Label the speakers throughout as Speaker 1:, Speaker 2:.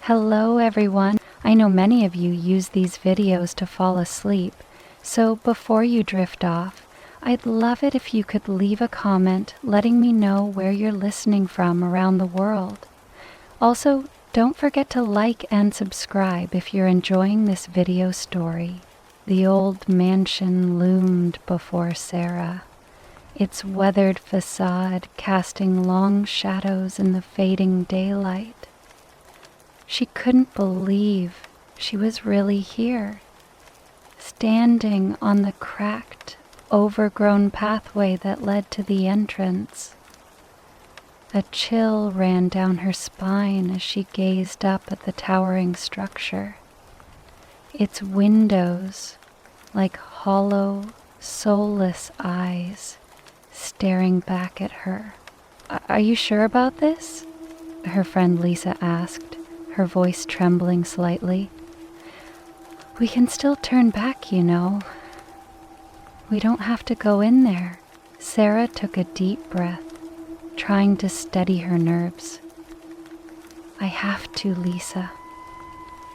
Speaker 1: Hello everyone. I know many of you use these videos to fall asleep, so before you drift off, I'd love it if you could leave a comment letting me know where you're listening from around the world. Also, don't forget to like and subscribe if you're enjoying this video story. The old mansion loomed before Sarah, its weathered facade casting long shadows in the fading daylight. She couldn't believe she was really here, standing on the cracked, overgrown pathway that led to the entrance. A chill ran down her spine as she gazed up at the towering structure, its windows like hollow, soulless eyes staring back at her. Are you sure about this? Her friend Lisa asked, her voice trembling slightly. We can still turn back, you know. We don't have to go in there. Sarah took a deep breath, trying to steady her nerves. I have to, Lisa.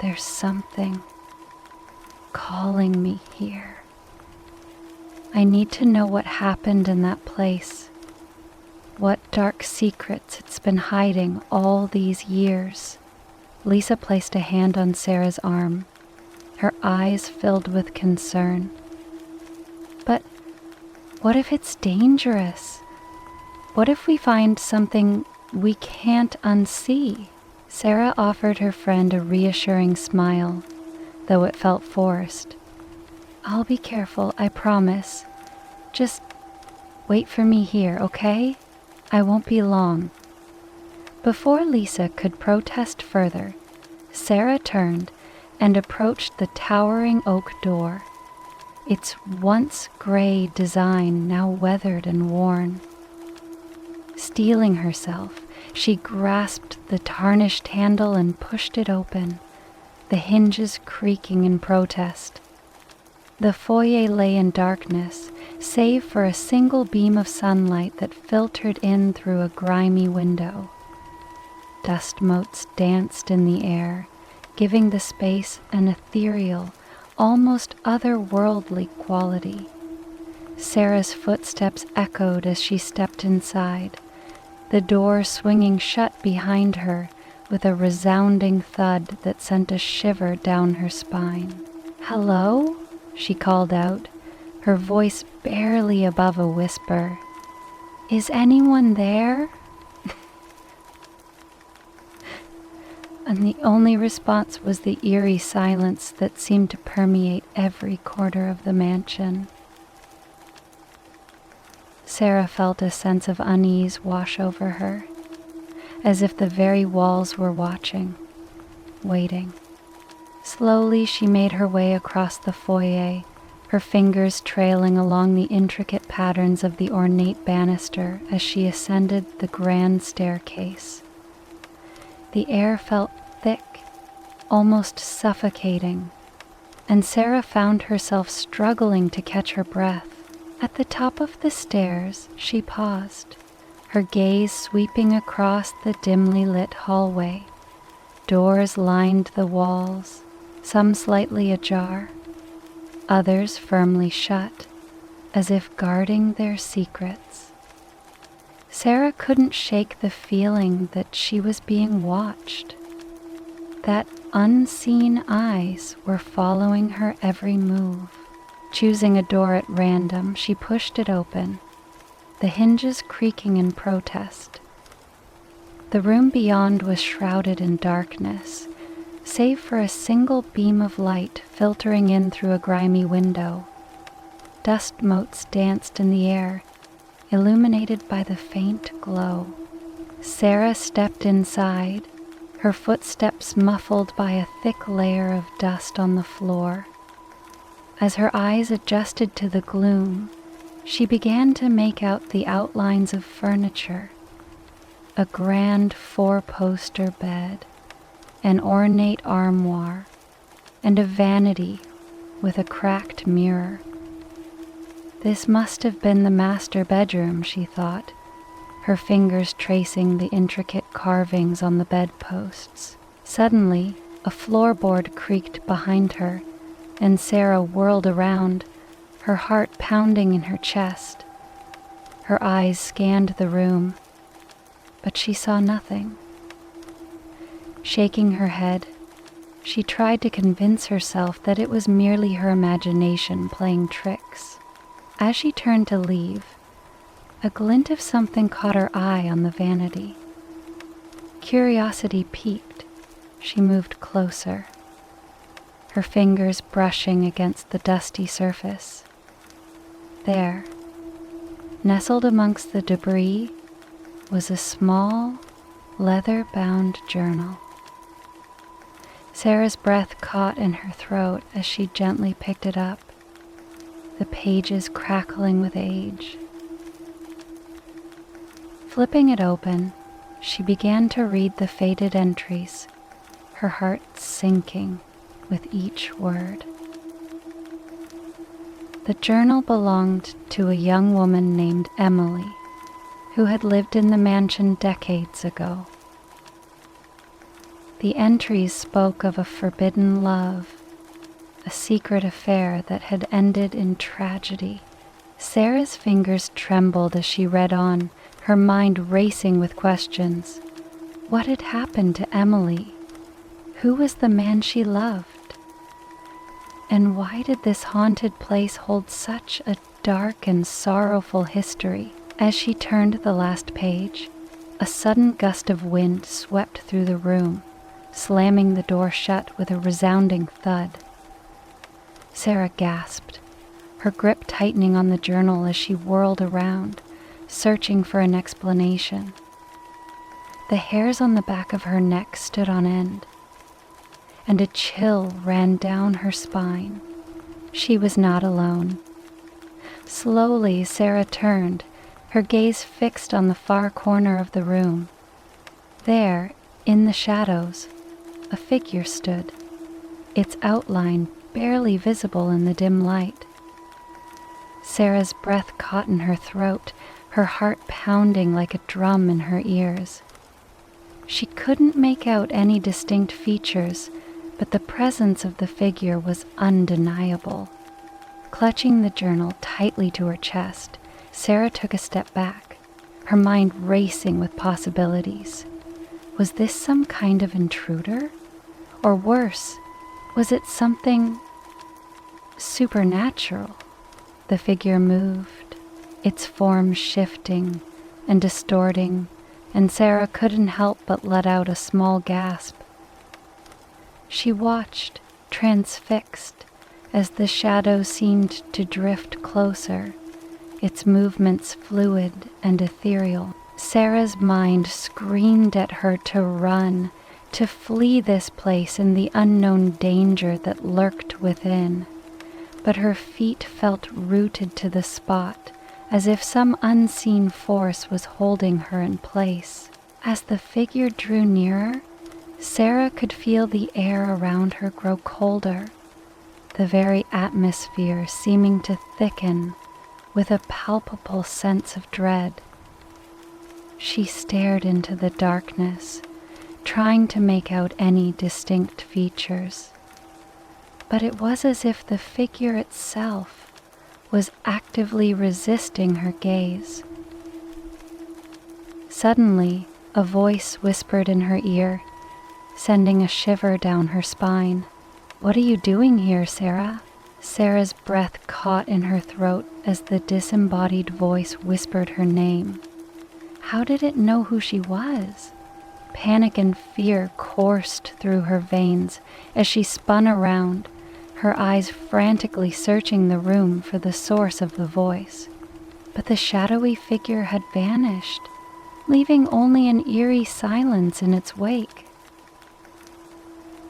Speaker 1: There's something calling me here. I need to know what happened in that place, what dark secrets it's been hiding all these years. Lisa placed a hand on Sarah's arm, her eyes filled with concern. But what if it's dangerous? What if we find something we can't unsee? Sarah offered her friend a reassuring smile, though it felt forced. I'll be careful, I promise. Just wait for me here, okay? I won't be long. Before Lisa could protest further, Sarah turned and approached the towering oak door, its once gray design now weathered and worn. Steeling herself, she grasped the tarnished handle and pushed it open, the hinges creaking in protest. The foyer lay in darkness, save for a single beam of sunlight that filtered in through a grimy window. Dust motes danced in the air, giving the space an ethereal, almost otherworldly quality. Sarah's footsteps echoed as she stepped inside, the door swinging shut behind her with a resounding thud that sent a shiver down her spine. Hello? She called out, her voice barely above a whisper. Is anyone there? And the only response was the eerie silence that seemed to permeate every corner of the mansion. Sarah felt a sense of unease wash over her, as if the very walls were watching, waiting. Slowly she made her way across the foyer, her fingers trailing along the intricate patterns of the ornate banister as she ascended the grand staircase. The air felt thick, almost suffocating, and Sarah found herself struggling to catch her breath. At the top of the stairs, she paused, her gaze sweeping across the dimly lit hallway. Doors lined the walls, some slightly ajar, others firmly shut, as if guarding their secrets. Sarah couldn't shake the feeling that she was being watched, that unseen eyes were following her every move. Choosing a door at random, she pushed it open, the hinges creaking in protest. The room beyond was shrouded in darkness, save for a single beam of light filtering in through a grimy window. Dust motes danced in the air, illuminated by the faint glow. Sarah stepped inside, her footsteps muffled by a thick layer of dust on the floor. As her eyes adjusted to the gloom, she began to make out the outlines of furniture, a grand four-poster bed, an ornate armoire, and a vanity with a cracked mirror. This must have been the master bedroom, she thought, her fingers tracing the intricate carvings on the bedposts. Suddenly, a floorboard creaked behind her, and Sarah whirled around, her heart pounding in her chest. Her eyes scanned the room, but she saw nothing. Shaking her head, she tried to convince herself that it was merely her imagination playing tricks. As she turned to leave, a glint of something caught her eye on the vanity. Curiosity piqued. She moved closer, her fingers brushing against the dusty surface. There, nestled amongst the debris, was a small, leather-bound journal. Sarah's breath caught in her throat as she gently picked it up, the pages crackling with age. Flipping it open, she began to read the faded entries, her heart sinking with each word. The journal belonged to a young woman named Emily, who had lived in the mansion decades ago. The entries spoke of a forbidden love, a secret affair that had ended in tragedy. Sarah's fingers trembled as she read on, her mind racing with questions. What had happened to Emily? Who was the man she loved? And why did this haunted place hold such a dark and sorrowful history? As she turned the last page, a sudden gust of wind swept through the room, slamming the door shut with a resounding thud. Sarah gasped, her grip tightening on the journal as she whirled around, searching for an explanation. The hairs on the back of her neck stood on end, and a chill ran down her spine. She was not alone. Slowly, Sarah turned, her gaze fixed on the far corner of the room. There, in the shadows, a figure stood, its outline barely visible in the dim light. Sarah's breath caught in her throat, her heart pounding like a drum in her ears. She couldn't make out any distinct features, but the presence of the figure was undeniable. Clutching the journal tightly to her chest, Sarah took a step back, her mind racing with possibilities. Was this some kind of intruder? Or worse, was it something supernatural? The figure moved, its form shifting and distorting, and Sarah couldn't help but let out a small gasp. She watched, transfixed, as the shadow seemed to drift closer, its movements fluid and ethereal. Sarah's mind screamed at her to run, to flee this place and the unknown danger that lurked within. But her feet felt rooted to the spot, as if some unseen force was holding her in place. As the figure drew nearer, Sarah could feel the air around her grow colder, the very atmosphere seeming to thicken with a palpable sense of dread. She stared into the darkness, trying to make out any distinct features. But it was as if the figure itself was actively resisting her gaze. Suddenly, a voice whispered in her ear, sending a shiver down her spine. "What are you doing here, Sarah?" Sarah's breath caught in her throat as the disembodied voice whispered her name. How did it know who she was? Panic and fear coursed through her veins as she spun around, her eyes frantically searching the room for the source of the voice. But the shadowy figure had vanished, leaving only an eerie silence in its wake.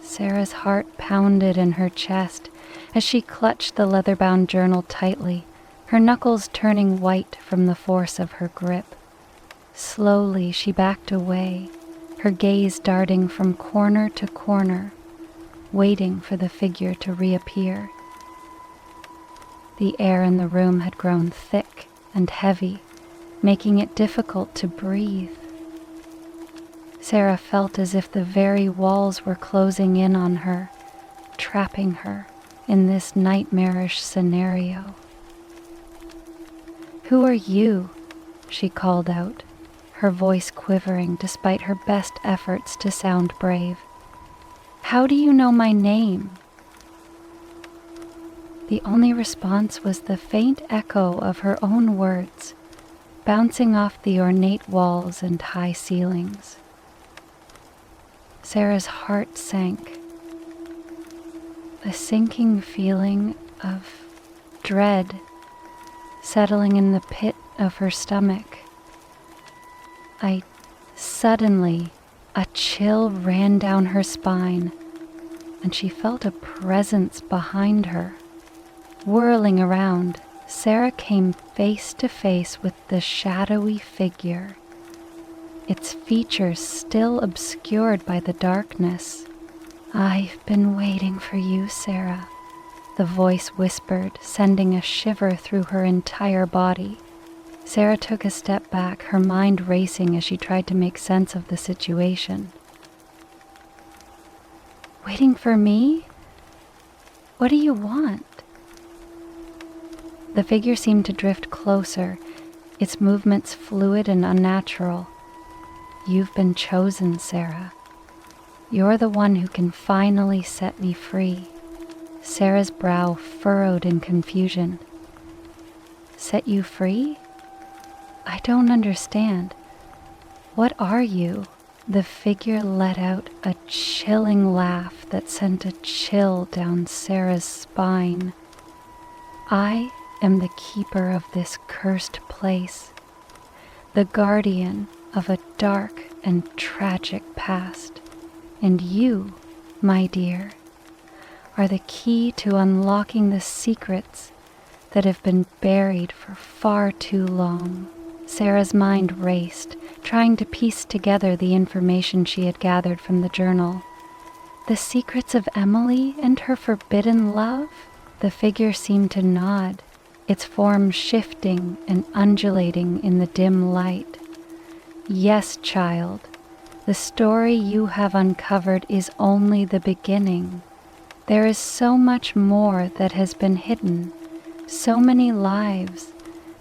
Speaker 1: Sarah's heart pounded in her chest as she clutched the leather-bound journal tightly, her knuckles turning white from the force of her grip. Slowly she backed away, her gaze darting from corner to corner, waiting for the figure to reappear. The air in the room had grown thick and heavy, making it difficult to breathe. Sarah felt as if the very walls were closing in on her, trapping her in this nightmarish scenario. "Who are you?" she called out, her voice quivering despite her best efforts to sound brave. "How do you know my name?" The only response was the faint echo of her own words, bouncing off the ornate walls and high ceilings. Sarah's heart sank. A sinking feeling of dread settling in the pit of her stomach. Suddenly, a chill ran down her spine, and she felt a presence behind her. Whirling around, Sarah came face to face with the shadowy figure, its features still obscured by the darkness. "I've been waiting for you, Sarah," the voice whispered, sending a shiver through her entire body. Sarah took a step back, her mind racing as she tried to make sense of the situation. "Waiting for me? What do you want?" The figure seemed to drift closer, its movements fluid and unnatural. "You've been chosen, Sarah. You're the one who can finally set me free." Sarah's brow furrowed in confusion. "Set you free? I don't understand. What are you?" The figure let out a chilling laugh that sent a chill down Sarah's spine. "I am the keeper of this cursed place, the guardian of a dark and tragic past, and you, my dear, are the key to unlocking the secrets that have been buried for far too long." Sarah's mind raced, trying to piece together the information she had gathered from the journal. The secrets of Emily and her forbidden love? The figure seemed to nod, its form shifting and undulating in the dim light. "Yes, child, the story you have uncovered is only the beginning. There is so much more that has been hidden, so many lives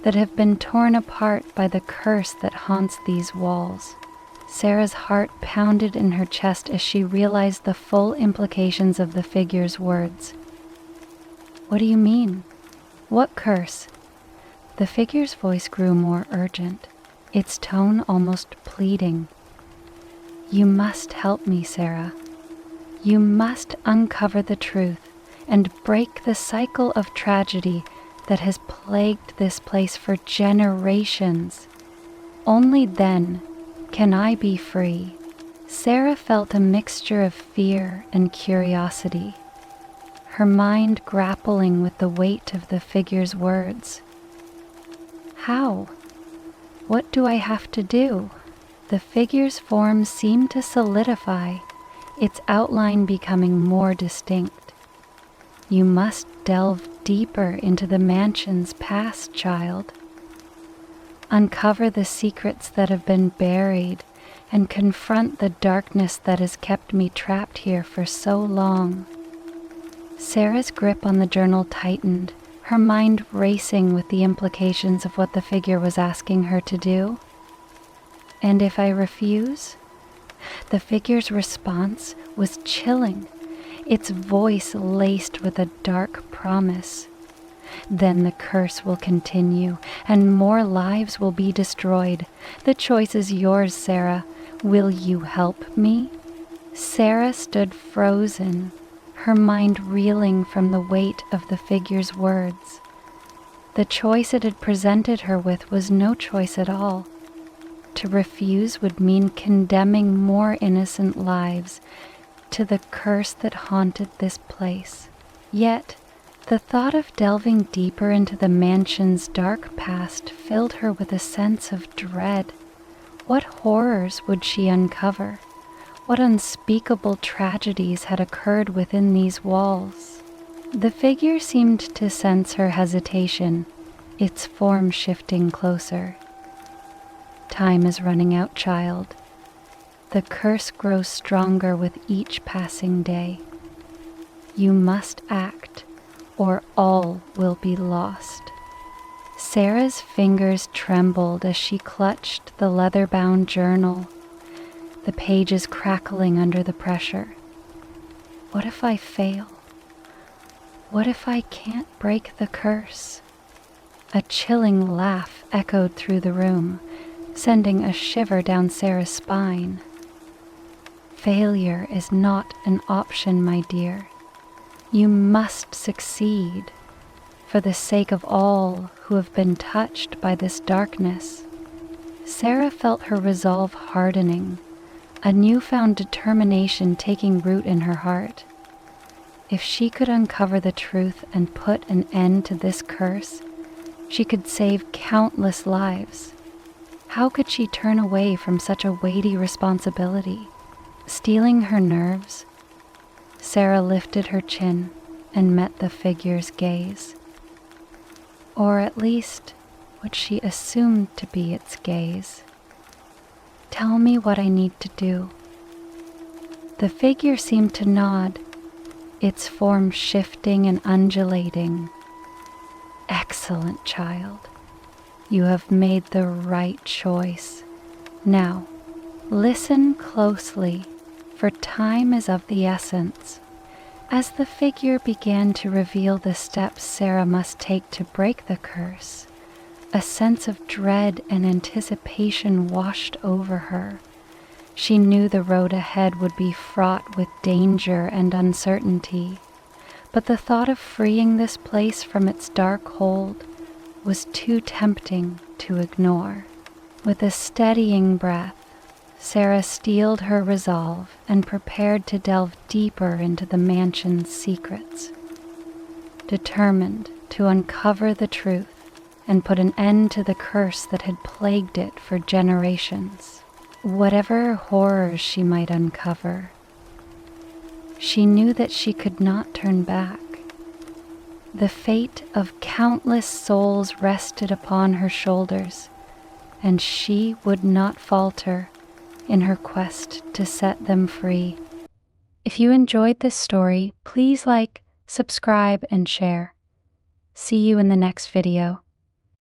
Speaker 1: that have been torn apart by the curse that haunts these walls." Sarah's heart pounded in her chest as she realized the full implications of the figure's words. "What do you mean? What curse?" The figure's voice grew more urgent, its tone almost pleading. "You must help me, Sarah. You must uncover the truth and break the cycle of tragedy that has plagued this place for generations. Only then can I be free." Sarah felt a mixture of fear and curiosity, her mind grappling with the weight of the figure's words. "How? What do I have to do?" The figure's form seemed to solidify, its outline becoming more distinct. "You must delve deeper into the mansion's past, child. Uncover the secrets that have been buried and confront the darkness that has kept me trapped here for so long." Sarah's grip on the journal tightened, her mind racing with the implications of what the figure was asking her to do. "And if I refuse?" The figure's response was chilling, its voice laced with a dark promise. "Then the curse will continue, and more lives will be destroyed. The choice is yours, Sarah. Will you help me?" Sarah stood frozen, her mind reeling from the weight of the figure's words. The choice it had presented her with was no choice at all. To refuse would mean condemning more innocent lives to the curse that haunted this place. Yet, the thought of delving deeper into the mansion's dark past filled her with a sense of dread. What horrors would she uncover? What unspeakable tragedies had occurred within these walls? The figure seemed to sense her hesitation, its form shifting closer. "Time is running out, child. The curse grows stronger with each passing day. You must act, or all will be lost. Sarah's fingers trembled as she clutched the leather-bound journal, the pages crackling under the pressure. What if I fail? What if I can't break the curse? A chilling laugh echoed through the room, sending a shiver down Sarah's spine. Failure is not an option, my dear. You must succeed, for the sake of all who have been touched by this darkness. Sarah felt her resolve hardening, a newfound determination taking root in her heart. If she could uncover the truth and put an end to this curse, she could save countless lives. How could she turn away from such a weighty responsibility? Steeling her nerves, Sarah lifted her chin and met the figure's gaze. Or at least what she assumed to be its gaze. Tell me what I need to do. The figure seemed to nod, its form shifting and undulating. Excellent, child. You have made the right choice. Now, listen closely, for time is of the essence. As the figure began to reveal the steps Sarah must take to break the curse, a sense of dread and anticipation washed over her. She knew the road ahead would be fraught with danger and uncertainty, but the thought of freeing this place from its dark hold was too tempting to ignore. With a steadying breath, Sarah steeled her resolve and prepared to delve deeper into the mansion's secrets. Determined to uncover the truth and put an end to the curse that had plagued it for generations. Whatever horrors she might uncover, she knew that she could not turn back. The fate of countless souls rested upon her shoulders, and she would not falter in her quest to set them free. If you enjoyed this story, please like, subscribe, and share. See you in the next video.